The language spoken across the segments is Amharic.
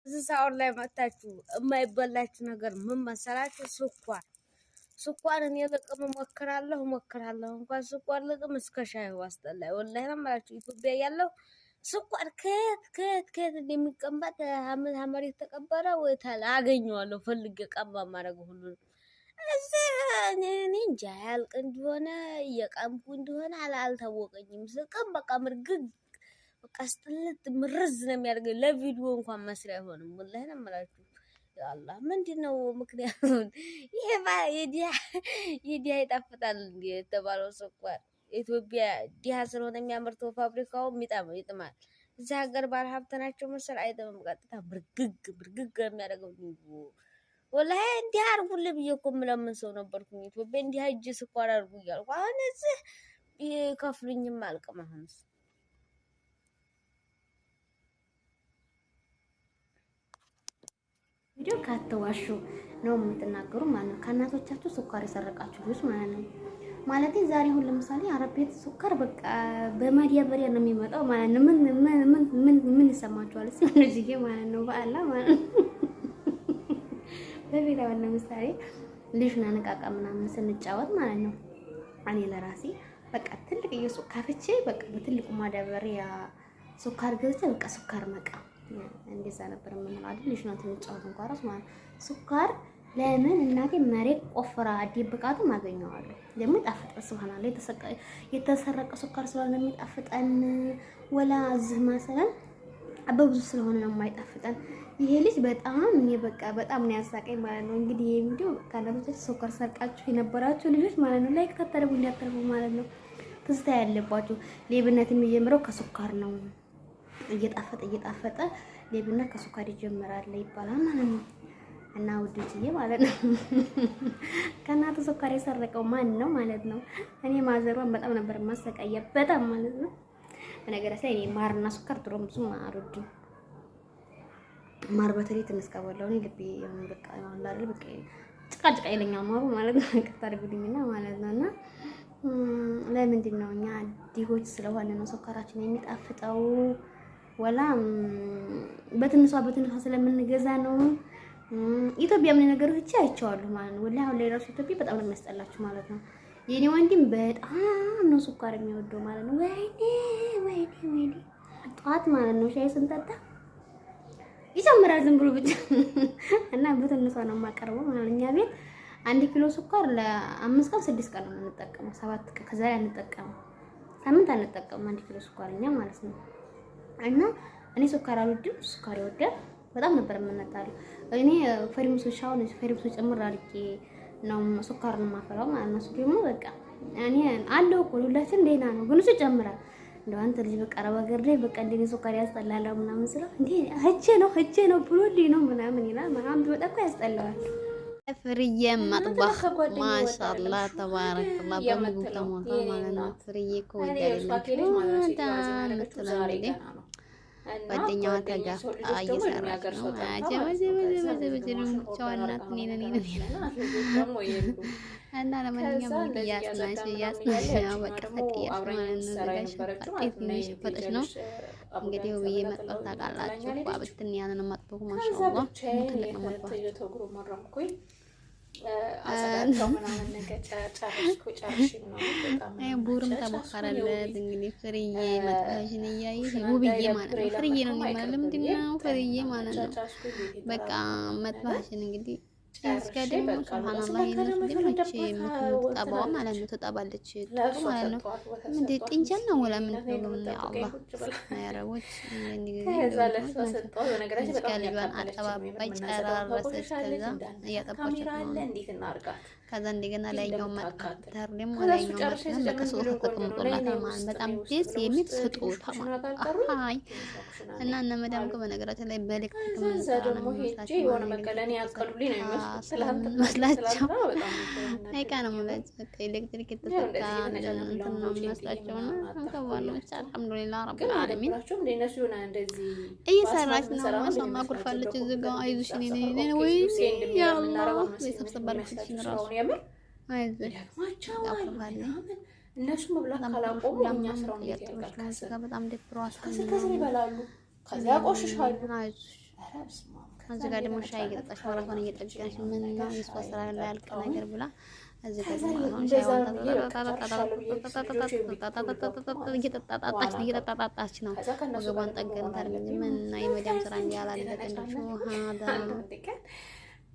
እዚህ ሳውር ላይ መጣችሁ የማይበላችሁ ነገር ምን መሰላችሁ? ስኳር እኔ ልቅም እሞክራለሁ እንኳን ስኳር ልቅም እስከ ሻይ አስጠላኝ። ወላሂ ነው የምላችሁ ኢትዮጵያ ያለው ስኳር ከየት እንደሚቀመጥ መሬት ተቀበረ ወይ ታላ አገኘዋለሁ ፈልጌ ቀባ ማድረግ ሁሉ እዚህ እኔ እንጃ ያልቅ እንደሆነ የቀምኩ እንደሆነ አልታወቀኝም። ስቅም በቃ ምርግግ በቃ ስትልት ምርዝ ነው የሚያደርገኝ። ለቪዲዮ እንኳን መስሪያ አይሆንም። ወላሂ ነው የምላችሁ። ያአላህ ምንድነው ምክንያቱም ይሄ የዲያ ይጣፍጣል እንዴ የተባለው ስኳር ኢትዮጵያ ዲያ ስለሆነ የሚያመርተው ፋብሪካው ይጥማል። እዚህ ሀገር ባለሀብት ናቸው መሰል አይጥምም። ቀጥታ ብርግግ የሚያደርገው ወላሂ እንዲህ አድርጉልኝ ብዬ እኮ የምለምን ሰው ነበርኩኝ። ኢትዮጵያ እንዲህ እጅ ስኳር አድርጉ እያልኩ አሁን እዚህ ቢከፍሉኝም አልቅም። አሁንስ ቪዲዮ ካተዋሹ ነው የምትናገሩ ማለት ነው። ከእናቶቻችሁ ስኳር የሰረቃችሁ ልጅ ማለት ነው። ማለት ዛሬ አሁን ለምሳሌ አረብ ቤት ስኳር በቃ በማዳበሪያ ነው የሚመጣው ማለት ነው። ምን ይሰማችኋል? እዚህ ማለት ነው በአላ ማለት ነው በቤት አሁን ለምሳሌ ልጅና ነቃቃ ምናምን ስንጫወት ማለት ነው እኔ ለራሴ በቃ ትልቅ የሱካር ፍቼ በቃ በትልቁ ማዳበሪያ ሱካር ገዝቼ በቃ ሱካር መቃ እንደዛ ነበር የምንለው አይደል? ልጅ ነው ትንጫወት እንኳን ራስ ማለት ሱካር ለምን እናቴ መሬት ቆፍራ አዲብቃቱ ማገኘዋለሁ ደግሞ ይጣፍጣል። ሱብሃንአላህ የተሰረቀ ሱካር ስለሆነ የሚጣፍጠን ወላ እዚህ ማሰለን አበብዙ ስለሆነ ነው የማይጣፍጠን። ይሄ ልጅ በጣም በቃ በጣም ነው ያሳቀኝ ማለት ነው። እንግዲህ ይሄ ቪዲዮ ካላችሁ ስኳር ሰርቃችሁ የነበራችሁ ልጆች ማለት ነው ላይክ ታደርጉ እንዲያተርፉ ማለት ነው። ትዝታ ያለባችሁ ሌብነት የሚጀምረው ከስኳር ነው። እየጣፈጠ ሌብነት ከስኳር ይጀምራል ይባላል ማለት ነው። እና ውድዬ ማለት ነው ከእናቱ ስኳር የሰረቀው ማን ነው ማለት ነው? እኔ ማዘሯን በጣም ነበር ማሰቃያ በጣም ማለት ነው። በነገራችን ላይ እኔ ማርና ስኳር ድሮም ብዙም አልወድም። ማር በተለይ ትንሽ ከበላሁ እኔ ልቤ የሆነ በቃ ያው አይደል በቃ ጭቃ ይለኛል ማሩ ማለት ነው። ከታርጉልኝና ማለት ነውና ለምንድን ነው እኛ ዲሆች ስለሆነ ነው ስኳራችን የሚጣፍጠው? ወላ በትንሿ ስለምንገዛ ነው። ኢትዮጵያ ምን ነገር ብቻ አይቻለሁ ማለት ነው። ወላሂ አሁን ላይ ራሱ ኢትዮጵያ በጣም ነው የሚያስጠላችሁ ማለት ነው። የኔ ወንድም በጣም ነው ስኳር የሚወደው ማለት ነው። ወይኔ ጧት ማለት ነው ሻይ ስንጠጣ ይጨምራል ዝም ብሎ ብቻ እና በትንሿ ነው የማቀርበው ማለት ነው። እኛ ቤት 1 ኪሎ ስኳር ለ5 ቀን 6 ቀን ነው የምንጠቀመው። 7 ቀን ከዛ አንጠቀመው፣ ሳምንት አንጠቀመው 1 ኪሎ ስኳር እኛ ማለት ነው። እና እኔ ስኳር አልወድም፣ ስኳር ይወዳል። በጣም ነበር የምንጣለው። እኔ ፈሪሙስ ጨምር አድርጌ ነው ስኳር ነው የማፈላው ማለት ነው። እሱ ደግሞ በቃ እኔ አለው እኮ ሁላችን ደህና ነው ግን እሱ ጨምራል። እንደው አንተ ልጅ በቃ አረብ ሀገር ላይ በቃ እንደ ስኳር ያስጠላል ምናምን ስለው እንዴ ሄጄ ነው ብሎልኝ ነው ምናምን ይላል። ምናምን በጣም እኮ ያስጠላዋል። ፍርዬ መጥባህ ማሻአላ ተባረከላ በምግብ ተሞታ ማለት ነው። ፍርዬ እኮ ጓደኛዋ ተጋፍጣ እየሰራች ነው። እና ለማንኛውም እያስናሽ በቃ ፈቅያት ማለት ነው። ሸፈጠች ነው እንግዲህ ውብዬ መጥበቅ ታውቃላችሁ። አብትን ያንን መጥበቁ ማሻአላ ትልቅ ነው መጥበቅ ቡርም ተሞከረለት እንግዲህ ፍርዬ መጥበሽን እያየሽ ውብዬ ማለት ነው። ፍርዬ ነው የሚባለው ምንድን ነው ፍርዬ ማለት ነው። በቃ መጥበሽን እንግዲህ እስከ ደግሞ ሱብሃንአላህ ይነሱ የምትጠባው ማለት ነው። ተጠባለች ማለት ነው። እንዴ ጥንቸል ነው ወላ ምን ነው አላህ ያረቦች ልጇን አጠባባይ ጨራረሰች። ከዛ እያጠባች ከዛ እንደገና ላይኛው መጥተር ደግሞ ላይኛው መጥተር በከሶታ ተቀምጦላታል ማለት በጣም ደስ የሚል ስጦታ ማለት አይ እና እነ መዳም እኮ በነገራችን ላይ በኤሌክትሪክ ምንሰራ ነው መስላቸው አይቃ ነው ማለት በቃ ኤሌክትሪክ የተሰጣ እንትን ነው መስላቸው ነው ተባለው አልሐምዱሊላህ ረብል ዓለሚን እየሰራች ነው። ማሳማ ኩርፋለች እዚህ ጋር አይዞሽ እኔ ወይ ያአላህ በሰብሰባለች ነው የምር አይዞሽ እነሱ መብላት ካላቆሙ እኛ ስራውን ያጠቃልካል። በጣም ደብሯል። ከዛ ይበላሉ፣ ከዛ ያቆሽሻሉ። እዚህ ጋር ደግሞ ሻይ እየጠጣች ነው። ራሷን እየጠገነች ምን ነው የእሷ ስራ ላይ ያልቅ ነገር ብላ እዚህ ጋር ደግሞ እየጠጣጣች ነው። ወገቧን ጠገን ታርገኝ ምን ነው የመዲያም ስራ እንዲያላለቀ እንደሹ ሃዳ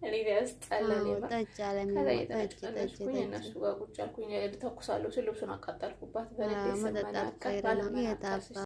እኔ ያስጠላል። ጠጅ አለኝ ጠጅ እነሱ ጋር ቁጭ አልኩኝ። ተኩሳለሁ ስል ልብሱን አቃጠልኩባት። በለዴ መጠጣት ቀይረ ነው የታባ